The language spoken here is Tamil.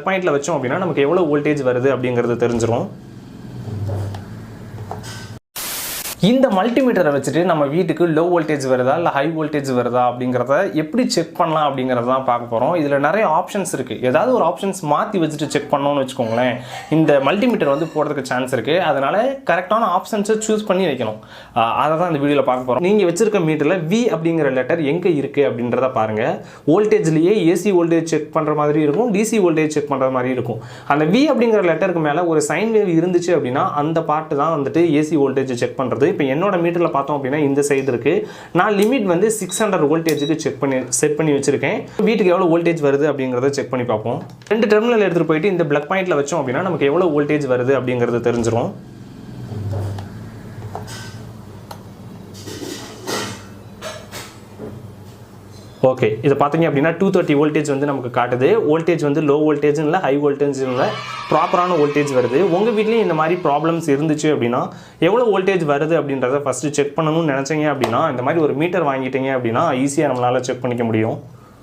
பாயிண்ட்ல வச்சோம் அப்படின்னா நமக்கு எவ்வளவு வோல்டேஜ் வருது அப்படிங்கிறது தெரிஞ்சிரும். இந்த மல்டிமீட்டரை வச்சுட்டு நம்ம வீட்டுக்கு லோ வோல்டேஜ் வருதா இல்லை ஹை வோல்டேஜ் வருதா அப்படிங்கிறத எப்படி செக் பண்ணலாம் அப்படிங்கிறத தான் பார்க்க போகிறோம். இதில் நிறைய ஆப்ஷன்ஸ் இருக்குது. ஏதாவது ஒரு ஆப்ஷன்ஸ் மாற்றி வச்சுட்டு செக் பண்ணோம்னு வச்சுக்கோங்களேன், இந்த மல்டிமீட்டர் வந்து போடுறதுக்கு சான்ஸ் இருக்குது. அதனால் கரெக்டான ஆப்ஷன்ஸை சூஸ் பண்ணி வைக்கணும். அதை தான் இந்த வீடியோவில் பார்க்க போகிறோம். நீங்கள் வச்சுருக்க மீட்டரில் வி அப்படிங்கிற லெட்டர் எங்கே இருக்குது அப்படின்றத பாருங்கள். வோல்டேஜ்லேயே ஏசி வோல்டேஜ் செக் பண்ணுற மாதிரி இருக்கும், டிசி வோல்டேஜ் செக் பண்ணுற மாதிரி இருக்கும். அந்த வி அப்படிங்கிற லெட்டருக்கு மேலே ஒரு சைன் வேவ் இருந்துச்சு அப்படின்னா அந்த பார்ட்டு தான் வந்துட்டு ஏசி வோல்டேஜ் செக் பண்ணுறது. இப்போ என்னோட மீட்டரில் பார்த்தோம் அப்படின்னா இந்த சைடு இருக்குது. நான் லிமிட் வந்து 600 வோல்டேஜுக்கு செட் பண்ணி வச்சுருக்கேன். வீட்டுக்கு எவ்வளோ வோல்டேஜ் வருது அப்படிங்கிறத செக் பண்ணி பார்ப்போம். 2 டெர்மினல் எடுத்துகிட்டு போயிட்டு இந்த பிளக் பாயிண்ட்டில் வச்சோம் அப்படின்னா நமக்கு எவ்வளோ வோல்டேஜ் வருது அப்படிங்கிறது தெரிஞ்சிரும். ஓகே, இதை பார்த்தீங்க அப்படின்னா 230 வோல்டேஜ் வந்து நமக்கு காட்டுது. வோல்டேஜ் வந்து லோ வோல்டேஜ் இல்லை, ஹை வோல்டேஜ் இல்லை, ப்ராப்பரான வோல்டேஜ் வருது. உங்கள் வீட்லேயும் இந்த மாதிரி ப்ராப்ளம்ஸ் இருந்துச்சு அப்படின்னா எவ்வளோ வோல்டேஜ் வருது அப்படின்றத ஃபஸ்ட்டு செக் பண்ணணும்னு நினச்சிங்க அப்படின்னா இந்த மாதிரி ஒரு மீட்டர் வாங்கிட்டீங்க அப்படின்னா ஈஸியாக நம்மளால் செக் பண்ணிக்க முடியும்.